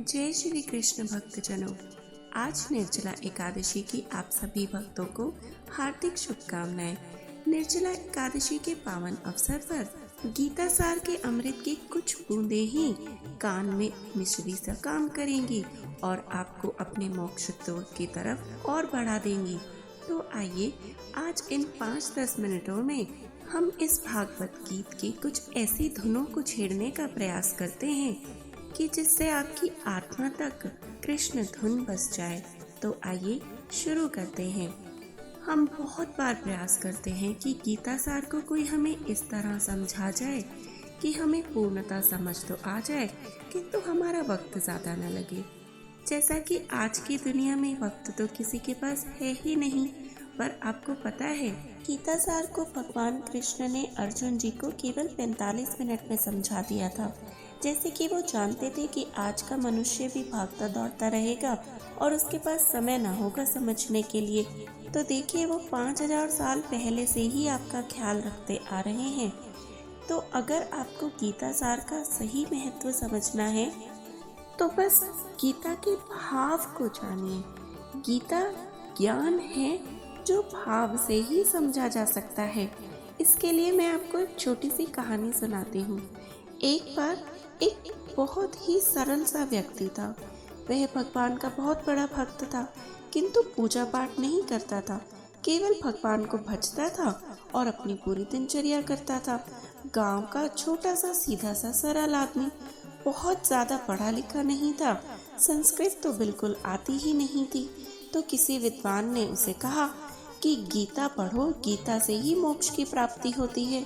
जय श्री कृष्ण भक्तजनों। आज निर्जला एकादशी की आप सभी भक्तों को हार्दिक शुभकामनाएं। निर्जला एकादशी के पावन अवसर पर गीता सार के अमृत की कुछ बूंदें ही कान में मिश्री सा काम करेंगी और आपको अपने मोक्ष की तरफ और बढ़ा देंगी। तो आइए आज इन 5-10 मिनटों में हम इस भागवत गीत की कुछ ऐसी धुनों को छेड़ने का प्रयास करते हैं कि जिससे आपकी आत्मा तक कृष्ण धुन बस जाए। तो आइए शुरू करते हैं। हम बहुत बार प्रयास करते हैं कि गीता सार को कोई हमें इस तरह समझा जाए कि हमें पूर्णता समझ तो आ जाए, किंतु हमारा वक्त ज़्यादा न लगे। जैसा कि आज की दुनिया में वक्त तो किसी के पास है ही नहीं। पर आपको पता है, गीता सार को भगवान कृष्ण ने अर्जुन जी को केवल 45 मिनट में समझा दिया था। जैसे कि वो जानते थे कि आज का मनुष्य भी भागता दौड़ता रहेगा और उसके पास समय ना होगा समझने के लिए। तो देखिए, वो 5000 साल पहले से ही आपका ख्याल रखते आ रहे हैं। तो अगर आपको गीता सार का सही महत्व समझना है तो बस गीता के भाव को जानिए। गीता ज्ञान है जो भाव से ही समझा जा सकता है। इसके लिए मैं आपको एक छोटी सी कहानी सुनाती हूँ। एक बार एक बहुत ही सरल सा व्यक्ति था। वह भगवान का बहुत बड़ा भक्त था, किंतु पूजा पाठ नहीं करता था। केवल भगवान को भजता था और अपनी पूरी दिनचर्या करता था। गांव का छोटा सा सीधा सा सरल आदमी, बहुत ज़्यादा पढ़ा लिखा नहीं था। संस्कृत तो बिल्कुल आती ही नहीं थी। तो किसी विद्वान ने उसे कहा कि गीता पढ़ो, गीता से ही मोक्ष की प्राप्ति होती है।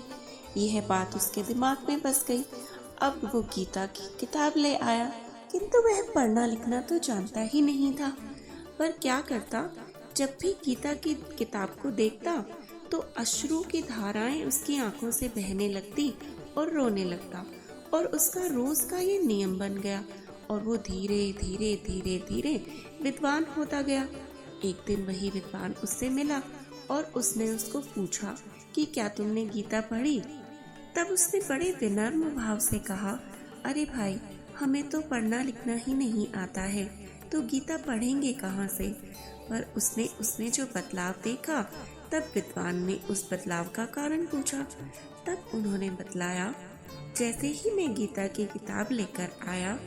यह बात उसके दिमाग में बस गई। अब वो गीता की किताब ले आया, किंतु वह पढ़ना लिखना तो जानता ही नहीं था। पर क्या करता, जब भी गीता की किताब को देखता तो अश्रु की धाराएं उसकी आंखों से बहने लगती और रोने लगता। और उसका रोज का ये नियम बन गया और वो धीरे धीरे धीरे धीरे विद्वान होता गया। एक दिन वही विद्वान उससे मिला और उसने उसको पूछा कि क्या तुमने गीता पढ़ी? तब उसने बड़े विनम्र भाव से कहा, अरे भाई, हमें तो पढ़ना लिखना ही नहीं आता है, तो गीता पढ़ेंगे कहाँ से? पर उसने जो बदलाव देखा, तब विद्वान ने उस बदलाव का कारण पूछा। तब उन्होंने बतलाया, जैसे ही मैं गीता की किताब लेकर आया,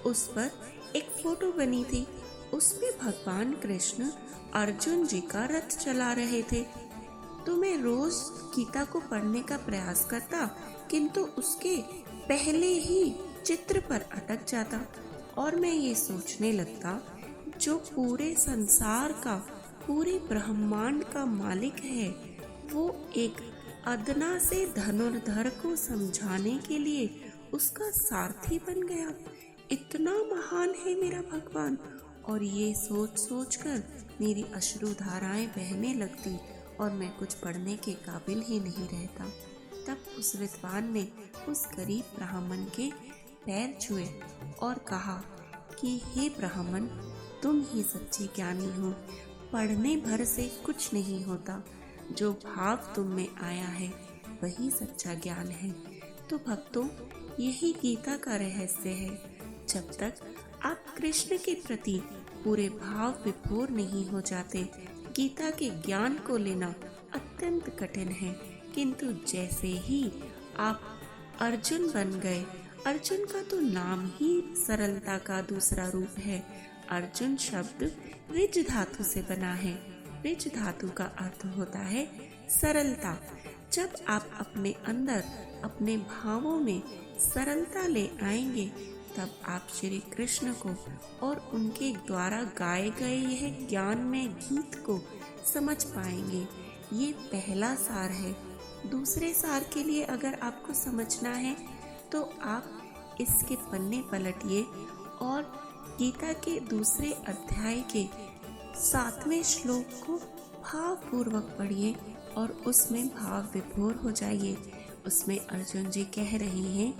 उस पर एक फोटो बनी थी। उसमें भगवान कृष्ण अर्जुन जी का रथ चला रहे थे। तो मैं रोज गीता को पढ़ने का प्रयास करता, किंतु उसके पहले ही चित्र पर अटक जाता और मैं ये सोचने लगता, जो पूरे संसार का, पूरे ब्रह्मांड का मालिक है, वो एक अदना से धनुर्धर को समझाने के लिए उसका सारथी बन गया। इतना महान है मेरा भगवान। और ये सोच सोच कर मेरी अश्रु धाराएं बहने लगती और मैं कुछ पढ़ने के काबिल ही नहीं रहता। तब उस विद्वान ने उस गरीब ब्राह्मण के पैर छुए और कहा कि हे ब्राह्मण, तुम ही सच्चे ज्ञानी हो। पढ़ने भर से कुछ नहीं होता, जो भाव तुम में आया है वही सच्चा ज्ञान है। तो भक्तों, यही गीता का रहस्य है। जब तक आप कृष्ण के प्रति पूरे भाव विभोर नहीं हो जाते, गीता के ज्ञान को लेना अत्यंत कठिन है। किंतु जैसे ही आप अर्जुन बन गए, अर्जुन का तो नाम ही सरलता का दूसरा रूप है। अर्जुन शब्द ऋज धातु से बना है। ऋज धातु का अर्थ होता है सरलता। जब आप अपने अंदर, अपने भावों में सरलता ले आएंगे, तब आप श्री कृष्ण को और उनके द्वारा गाए गए यह ज्ञानमय गीत को समझ पाएंगे। ये पहला सार है। दूसरे सार के लिए अगर आपको समझना है तो आप इसके पन्ने पलटिए और गीता के दूसरे अध्याय के 7वें श्लोक को भावपूर्वक पढ़िए और उसमें भाव विभोर हो जाइए। उसमें अर्जुन जी कह रहे हैं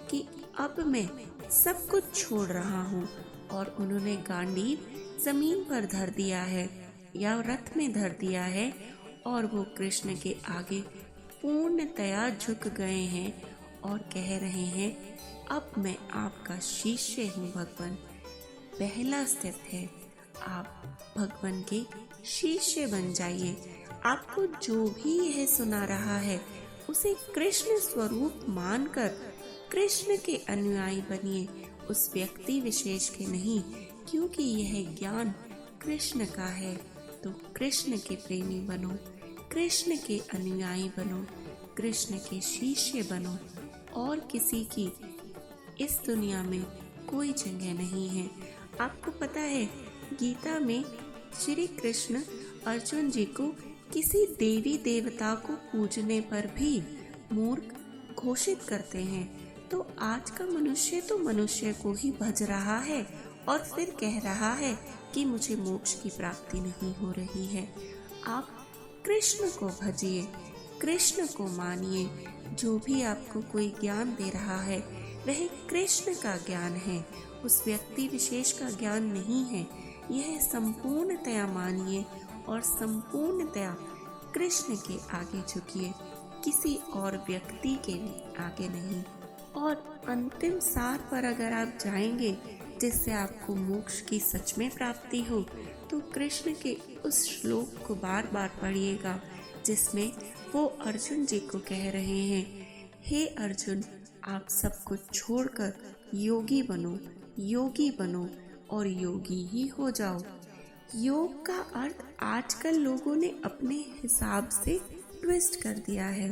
कि अब मैं सब कुछ छोड़ रहा हूँ, और उन्होंने गांडीव जमीन पर धर दिया है या रथ में धर दिया है और वो कृष्ण के आगे पूर्णतया झुक गए हैं और कह रहे हैं, अब मैं आपका शिष्य हूँ भगवान। पहला स्टेप है, आप भगवान के शिष्य बन जाइए। आपको जो भी यह सुना रहा है उसे कृष्ण स्वरूप मानकर कृष्ण के अनुयायी बनिए, उस व्यक्ति विशेष के नहीं, क्योंकि यह ज्ञान कृष्ण का है। तो कृष्ण के प्रेमी बनो, कृष्ण के अनुयायी बनो, कृष्ण के शिष्य बनो, और किसी की इस दुनिया में कोई जगह नहीं है। आपको पता है, गीता में श्री कृष्ण अर्जुन जी को किसी देवी देवता को पूजने पर भी मूर्ख घोषित करते हैं। तो आज का मनुष्य तो मनुष्य को ही भज रहा है और फिर कह रहा है कि मुझे मोक्ष की प्राप्ति नहीं हो रही है। आप कृष्ण को भजिए, कृष्ण को मानिए। जो भी आपको कोई ज्ञान दे रहा है वह कृष्ण का ज्ञान है, उस व्यक्ति विशेष का ज्ञान नहीं है। यह संपूर्णतया मानिए और संपूर्णतया कृष्ण के आगे झुकिए, किसी और व्यक्ति के आगे नहीं। और अंतिम सार पर अगर आप जाएंगे जिससे आपको मोक्ष की सच में प्राप्ति हो, तो कृष्ण के उस श्लोक को बार बार पढ़िएगा जिसमें वो अर्जुन जी को कह रहे हैं, हे अर्जुन, आप सब कुछ छोड़कर योगी बनो, योगी बनो और योगी ही हो जाओ। योग का अर्थ आजकल लोगों ने अपने हिसाब से ट्विस्ट कर दिया है।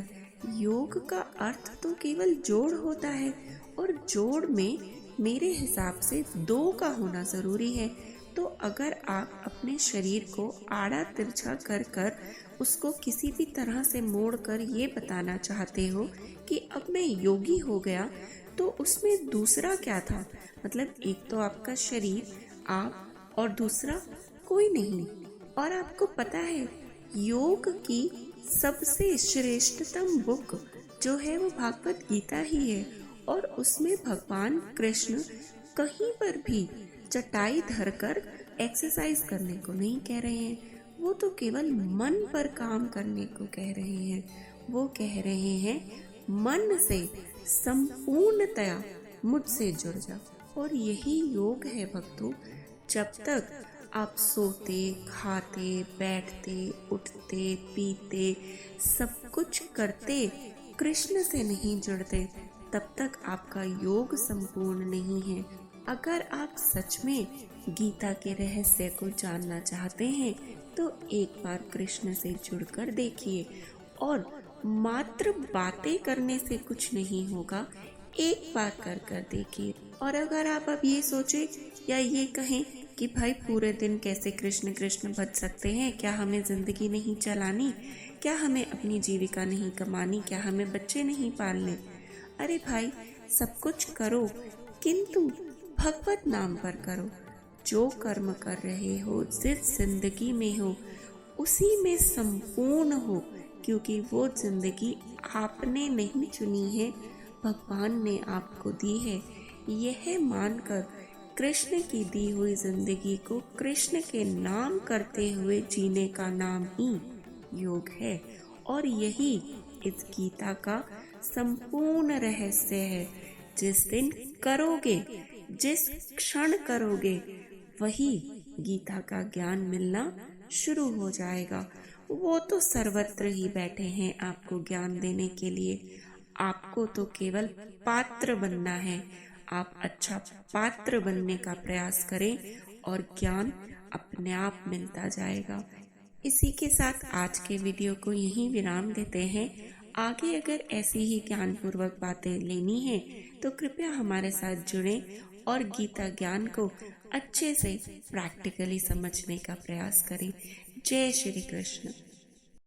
योग का अर्थ तो केवल जोड़ होता है, और जोड़ में मेरे हिसाब से 2 का होना ज़रूरी है। तो अगर आप अपने शरीर को आड़ा तिरछा कर कर उसको किसी भी तरह से मोड़ कर ये बताना चाहते हो कि अब मैं योगी हो गया, तो उसमें दूसरा क्या था? मतलब एक तो आपका शरीर, आप, और दूसरा कोई नहीं। और आपको पता है, योग की सबसे श्रेष्ठतम बुक जो है वो भागवत गीता ही है, और उसमें भगवान कृष्ण कहीं पर भी चटाई धरकर एक्सरसाइज करने को नहीं कह रहे हैं। वो तो केवल मन पर काम करने को कह रहे हैं। वो कह रहे हैं, मन से संपूर्णतया मुझसे जुड़ जा। और यही योग है भक्तों। जब तक आप सोते, खाते, बैठते, उठते, पीते, सब कुछ करते कृष्ण से नहीं जुड़ते, तब तक आपका योग संपूर्ण नहीं है। अगर आप सच में गीता के रहस्य को जानना चाहते हैं तो एक बार कृष्ण से जुड़कर देखिए। और मात्र बातें करने से कुछ नहीं होगा, एक बार कर कर देखिए। और अगर आप अब ये सोचे या ये कहें कि भाई पूरे दिन कैसे कृष्ण कृष्ण भज सकते हैं, क्या हमें जिंदगी नहीं चलानी, क्या हमें अपनी जीविका नहीं कमानी, क्या हमें बच्चे नहीं पालने? अरे भाई, सब कुछ करो, किंतु भगवत नाम पर करो। जो कर्म कर रहे हो, जिस जिंदगी में हो, उसी में संपूर्ण हो, क्योंकि वो जिंदगी आपने नहीं चुनी है, भगवान ने आपको दी है। यह मानकर कृष्ण की दी हुई जिंदगी को कृष्ण के नाम करते हुए जीने का नाम ही योग है। और यही इस गीता का संपूर्ण रहस्य है। जिस दिन करोगे, जिस क्षण करोगे, वही गीता का ज्ञान मिलना शुरू हो जाएगा। वो तो सर्वत्र ही बैठे हैं आपको ज्ञान देने के लिए। आपको तो केवल पात्र बनना है। आप अच्छा पात्र बनने का प्रयास करें और ज्ञान अपने आप मिलता जाएगा। इसी के साथ आज के वीडियो को यहीं विराम देते हैं। आगे अगर ऐसी ही ज्ञानपूर्वक बातें लेनी है तो कृपया हमारे साथ जुड़ें और गीता ज्ञान को अच्छे से प्रैक्टिकली समझने का प्रयास करें। जय श्री कृष्ण।